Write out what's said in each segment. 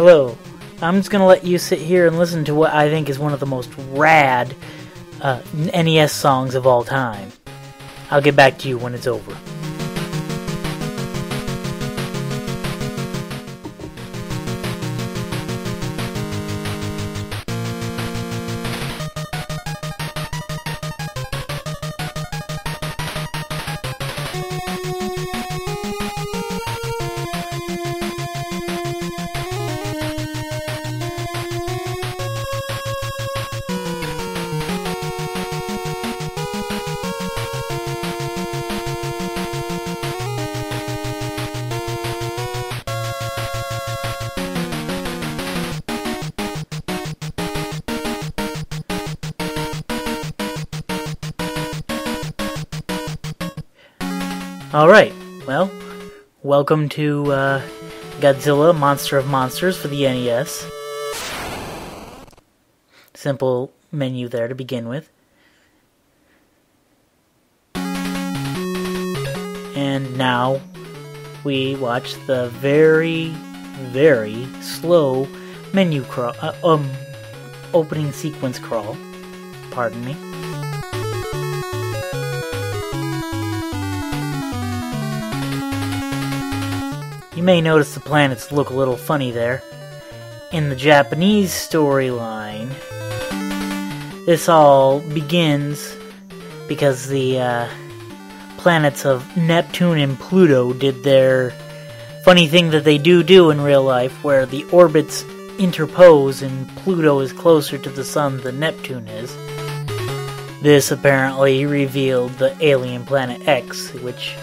Hello. I'm just gonna let you sit here and listen to what I think is one of the most rad NES songs of all time. I'll get back to you when it's over. Alright, well, welcome to Godzilla, Monster of Monsters for the NES. Simple menu there to begin with. And now we watch the very, very slow menu crawl, opening sequence crawl. Pardon me. You may notice the planets look a little funny there. In the Japanese storyline, this all begins because the planets of Neptune and Pluto did their funny thing that they do in real life, where the orbits interpose and Pluto is closer to the sun than Neptune is. This apparently revealed the alien planet X, which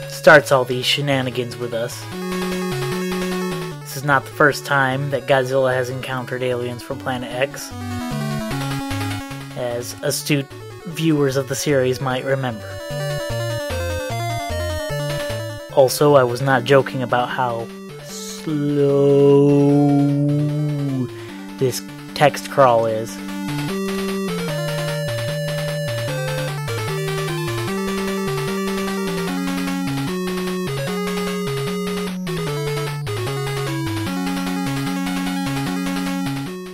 starts all these shenanigans with us. This is not the first time that Godzilla has encountered aliens from Planet X, as astute viewers of the series might remember. Also, I was not joking about how slow this text crawl is.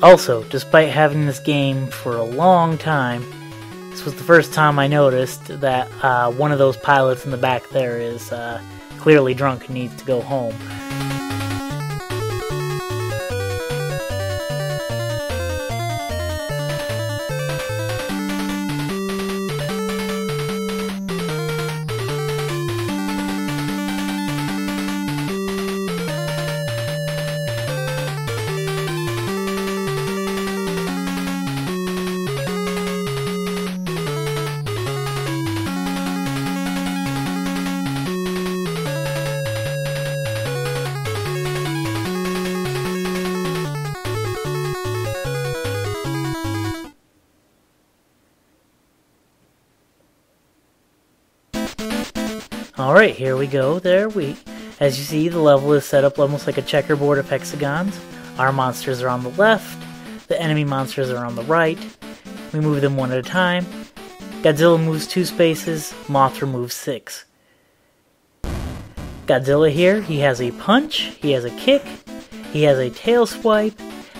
Also, despite having this game for a long time, this was the first time I noticed that one of those pilots in the back there is clearly drunk and needs to go home. Alright, here we go. As you see, the level is set up almost like a checkerboard of hexagons. Our monsters are on the left, the enemy monsters are on the right. We move them one at a time. Godzilla moves 2 spaces, Mothra moves 6. Godzilla here, he has a punch, he has a kick, he has a tail swipe,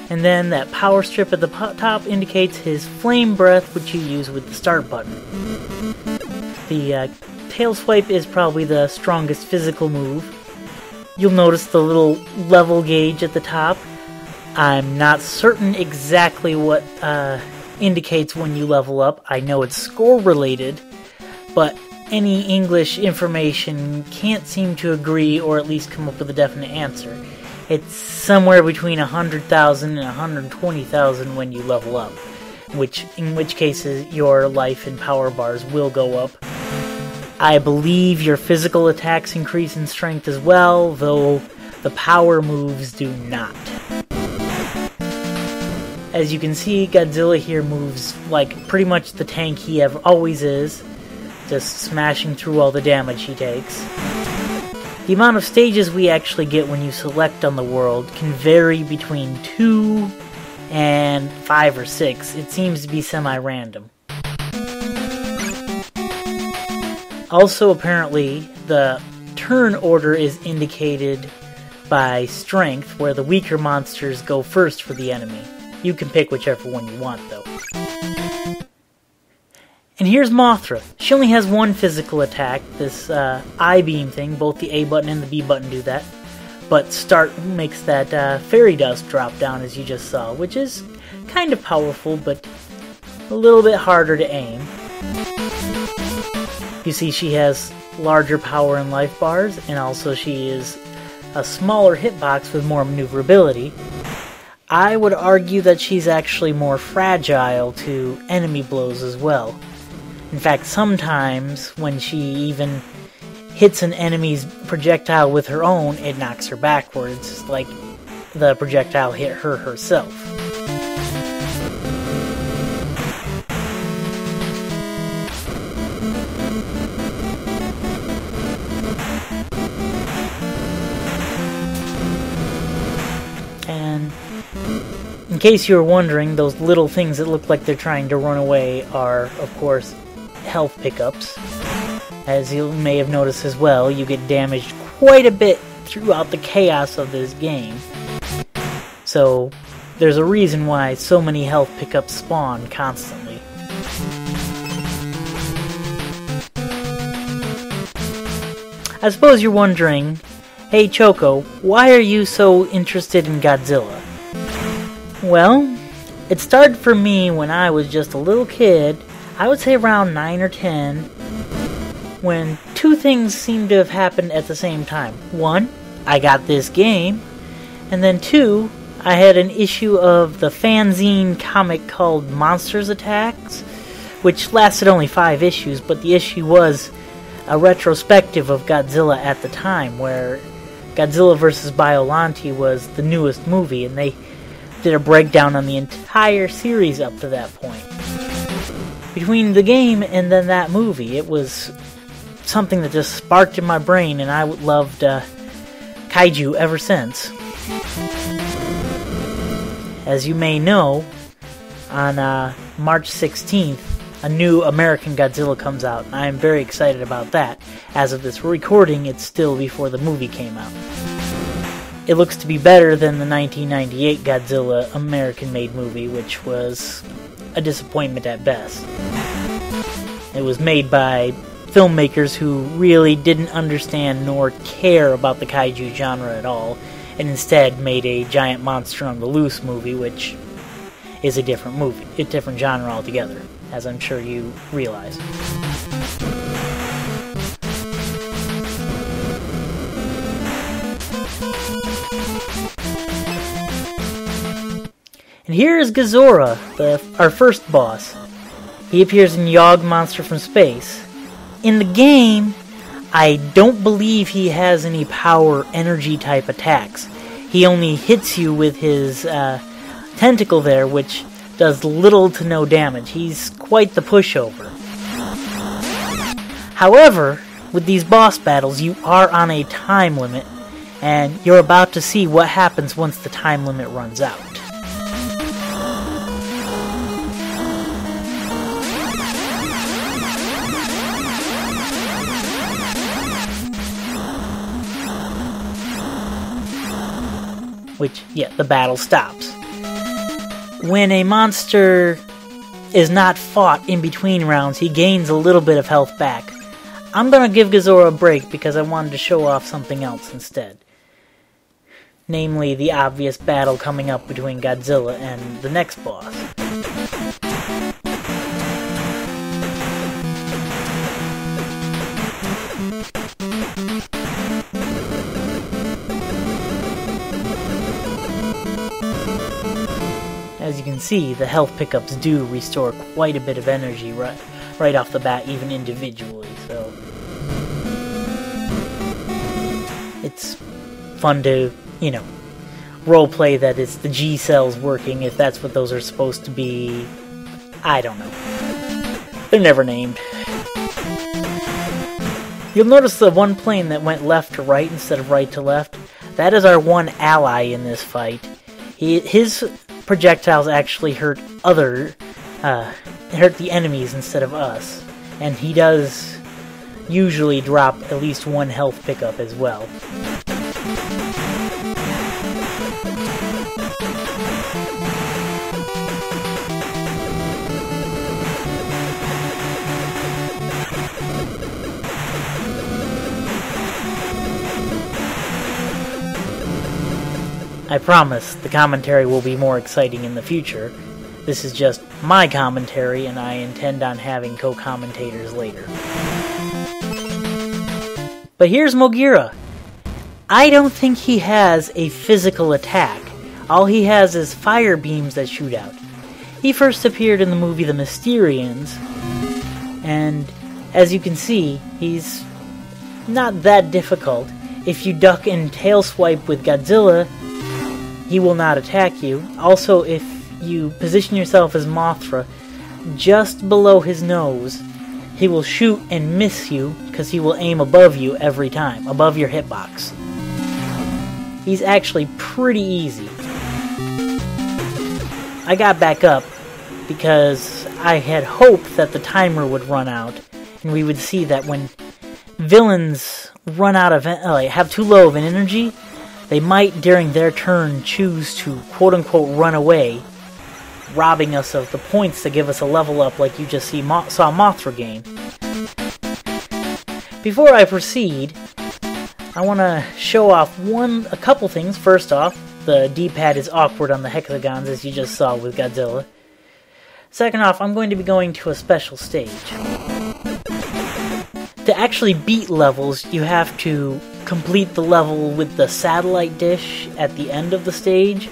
and then that power strip at the top indicates his flame breath, which you use with the start button. The tail swipe is probably the strongest physical move. You'll notice the little level gauge at the top. I'm not certain exactly what indicates when you level up. I know it's score related, but any English information can't seem to agree or at least come up with a definite answer. It's somewhere between 100,000 and 120,000 when you level up, in which cases your life and power bars will go up. I believe your physical attacks increase in strength as well, though the power moves do not. As you can see, Godzilla here moves like pretty much the tank he always is, just smashing through all the damage he takes. The amount of stages we actually get when you select on the world can vary between 2 and 5 or 6. It seems to be semi-random. Also, apparently, the turn order is indicated by strength, where the weaker monsters go first for the enemy. You can pick whichever one you want, though. And here's Mothra. She only has one physical attack, this I-beam thing. Both the A button and the B button do that. But start makes that fairy dust drop down, as you just saw, which is kind of powerful, but a little bit harder to aim. You see she has larger power and life bars, and also she is a smaller hitbox with more maneuverability. I would argue that she's actually more fragile to enemy blows as well. In fact, sometimes when she even hits an enemy's projectile with her own, it knocks her backwards, like the projectile hit her herself. And in case you were wondering, those little things that look like they're trying to run away are, of course, health pickups. As you may have noticed as well, you get damaged quite a bit throughout the chaos of this game. So there's a reason why so many health pickups spawn constantly. I suppose you're wondering, hey Choco, why are you so interested in Godzilla? Well, it started for me when I was just a little kid, I would say around 9 or 10, when two things seemed to have happened at the same time. One, I got this game, and then two, I had an issue of the fanzine comic called Monsters Attacks, which lasted only 5 issues, but the issue was a retrospective of Godzilla at the time, where Godzilla vs. Biollante was the newest movie, and they did a breakdown on the entire series up to that point. Between the game and then that movie, it was something that just sparked in my brain, and I loved kaiju ever since. As you may know, on March 16th, a new American Godzilla comes out, and I am very excited about that. As of this recording, it's still before the movie came out. It looks to be better than the 1998 Godzilla American-made movie, which was a disappointment at best. It was made by filmmakers who really didn't understand nor care about the kaiju genre at all, and instead made a giant monster on the loose movie, which is a different movie, a different genre altogether, as I'm sure you realize. And here is Godzilla, our first boss. He appears in Yog Monster from Space. In the game, I don't believe he has any power energy type attacks. He only hits you with his tentacle there, which does little to no damage. He's quite the pushover. However, with these boss battles, you are on a time limit, and you're about to see what happens once the time limit runs out. Which, yeah, the battle stops. When a monster is not fought in between rounds, he gains a little bit of health back. I'm gonna give Godzilla a break because I wanted to show off something else instead. Namely, the obvious battle coming up between Godzilla and the next boss. As you can see, the health pickups do restore quite a bit of energy right off the bat, even individually, so it's fun to, roleplay that it's the G cells working, if that's what those are supposed to be. I don't know. They're never named. You'll notice the one plane that went left to right instead of right to left. That is our one ally in this fight. His projectiles actually hurt the enemies instead of us, and he does usually drop at least one health pickup as well. I promise the commentary will be more exciting in the future. This is just my commentary, and I intend on having co-commentators later. But here's Mogira. I don't think he has a physical attack. All he has is fire beams that shoot out. He first appeared in the movie The Mysterians, and as you can see, he's not that difficult. If you duck and tail swipe with Godzilla, he will not attack you. Also, if you position yourself as Mothra just below his nose, he will shoot and miss you because he will aim above you every time, above your hitbox. He's actually pretty easy. I got back up because I had hoped that the timer would run out and we would see that when villains run out of have too low of an energy, they might, during their turn, choose to quote-unquote run away, robbing us of the points to give us a level up like you just saw Mothra gain. Before I proceed, I want to show off a couple things. First off, the D-pad is awkward on the hexagons, as you just saw with Godzilla. Second off, I'm going to be going to a special stage. To actually beat levels, you have to complete the level with the satellite dish at the end of the stage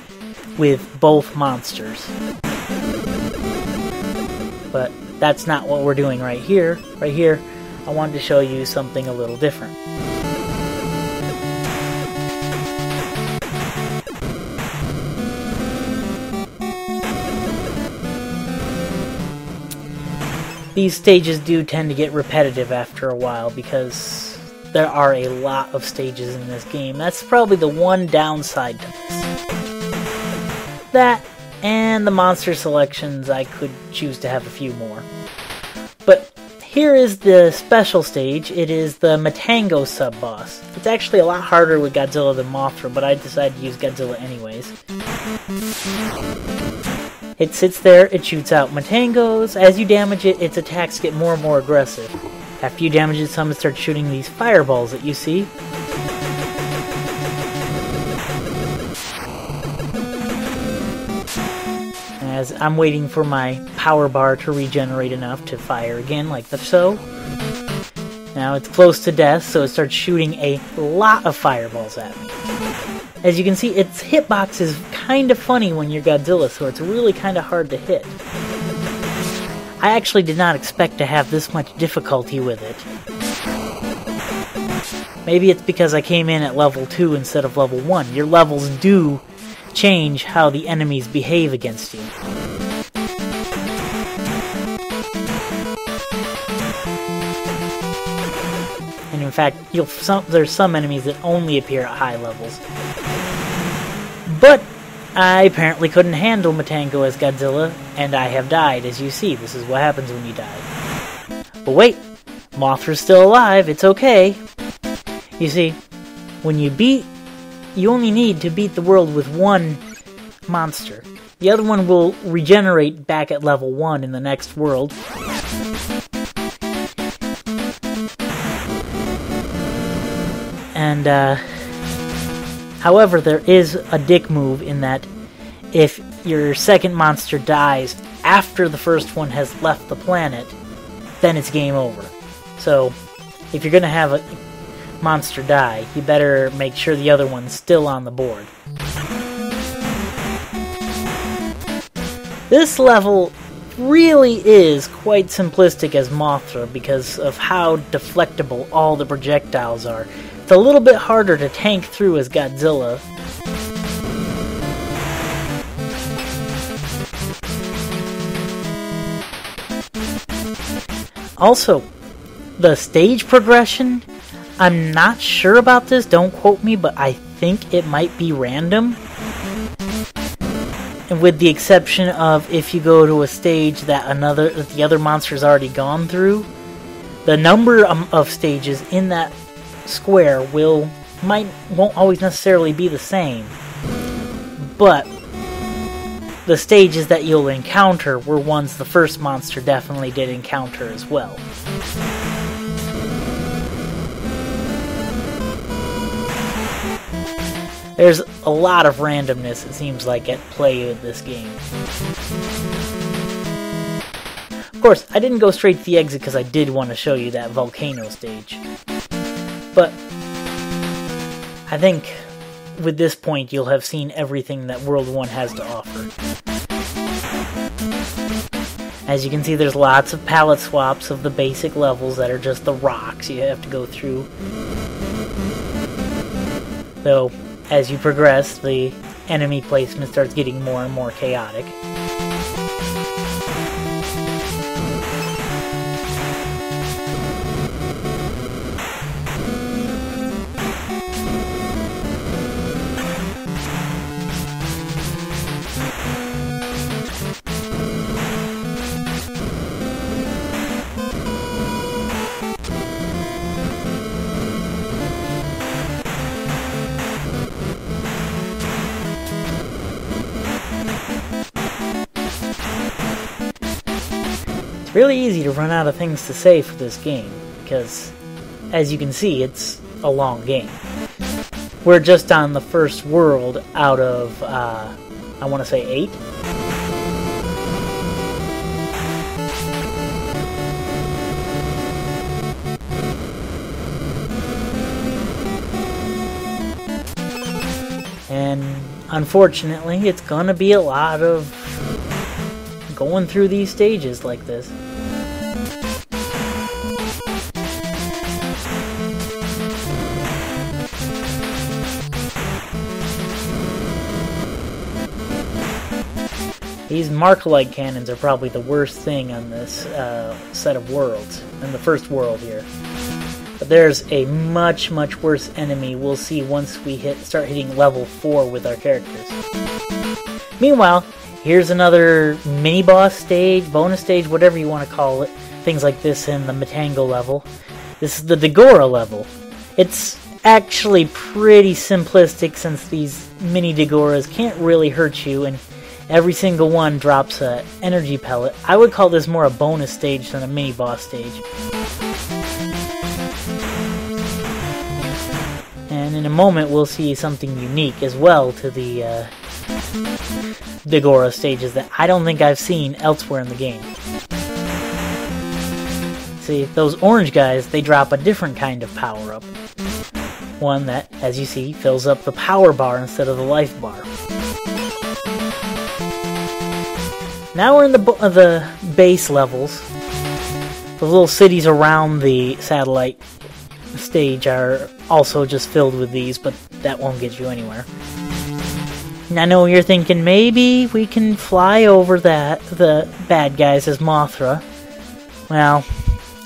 with both monsters. But that's not what we're doing right here. Right here, I wanted to show you something a little different. These stages do tend to get repetitive after a while because there are a lot of stages in this game. That's probably the one downside to this. That and the monster selections, I could choose to have a few more. But here is the special stage. It is the Matango sub-boss. It's actually a lot harder with Godzilla than Mothra, but I decided to use Godzilla anyways. It sits there, it shoots out Matangos. As you damage it, its attacks get more and more aggressive. After you damage it some, it starts shooting these fireballs that you see. As I'm waiting for my power bar to regenerate enough to fire again, like so. Now it's close to death, so it starts shooting a lot of fireballs at me. As you can see, its hitbox is kind of funny when you're Godzilla, so it's really kind of hard to hit. I actually did not expect to have this much difficulty with it. Maybe it's because I came in at level 2 instead of level 1. Your levels do change how the enemies behave against you. And in fact, there's some enemies that only appear at high levels. But I apparently couldn't handle Matango as Godzilla, and I have died, as you see. This is what happens when you die. But wait, Mothra's still alive, it's okay. You see, when you only need to beat the world with one monster. The other one will regenerate back at level 1 in the next world. And, however, there is a dick move in that if your second monster dies after the first one has left the planet, then it's game over. So, if you're going to have a monster die, you better make sure the other one's still on the board. This level really is quite simplistic as Mothra because of how deflectable all the projectiles are. It's a little bit harder to tank through as Godzilla. Also, the stage progression, I'm not sure about this, don't quote me, but I think it might be random. And with the exception of if you go to a stage that the other monster's already gone through, the number of stages in that square will won't always necessarily be the same, but the stages that you'll encounter were ones the first monster definitely did encounter as well. There's a lot of randomness, it seems like, at play in this game. Of course, I didn't go straight to the exit because I did want to show you that volcano stage. But I think with this point you'll have seen everything that World 1 has to offer. As you can see, there's lots of palette swaps of the basic levels that are just the rocks you have to go through. Though, as you progress, the enemy placement starts getting more and more chaotic. It's really easy to run out of things to say for this game, because, as you can see, it's a long game. We're just on the first world out of, I want to say 8? And, unfortunately, it's gonna be a lot of going through these stages like this. These Markalite cannons are probably the worst thing on this set of worlds, in the first world here. But there's a much, much worse enemy we'll see once we start hitting level 4 with our characters. Meanwhile, here's another mini-boss stage, bonus stage, whatever you want to call it. Things like this in the Matango level. This is the Dagora level. It's actually pretty simplistic since these mini Dagoras can't really hurt you, and every single one drops an energy pellet. I would call this more a bonus stage than a mini-boss stage. And in a moment we'll see something unique as well to the Dagora stages that I don't think I've seen elsewhere in the game. See, those orange guys, they drop a different kind of power-up. One that, as you see, fills up the power bar instead of the life bar. Now we're in the base levels. The little cities around the satellite stage are also just filled with these, but that won't get you anywhere. And I know you're thinking, maybe we can fly over the bad guys as Mothra. Well,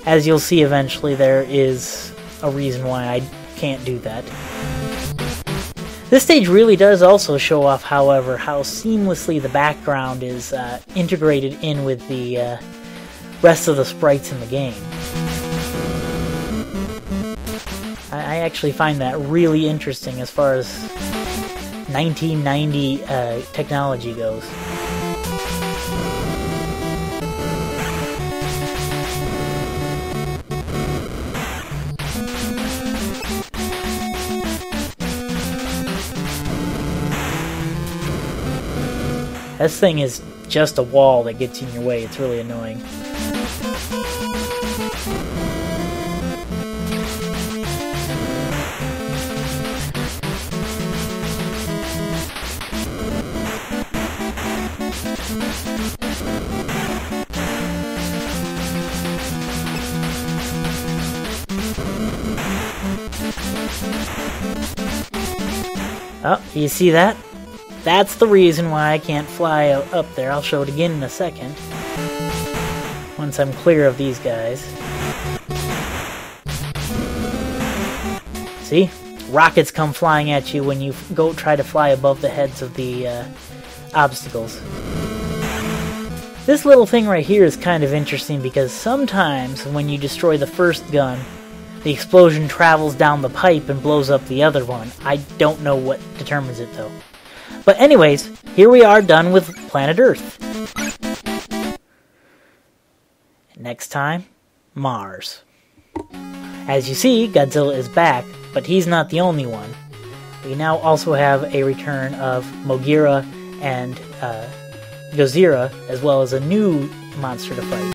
as you'll see eventually, there is a reason why I can't do that. This stage really does also show off, however, how seamlessly the background is integrated in with the rest of the sprites in the game. I actually find that really interesting as far as 1990 technology goes. This thing is just a wall that gets in your way. It's really annoying. Oh, you see that? That's the reason why I can't fly up there. I'll show it again in a second. Once I'm clear of these guys. See? Rockets come flying at you when you go try to fly above the heads of the obstacles. This little thing right here is kind of interesting because sometimes when you destroy the first gun, the explosion travels down the pipe and blows up the other one. I don't know what determines it though. But anyways, here we are done with Planet Earth. Next time, Mars. As you see, Godzilla is back, but he's not the only one. We now also have a return of Mogira and Godzilla, as well as a new monster to fight.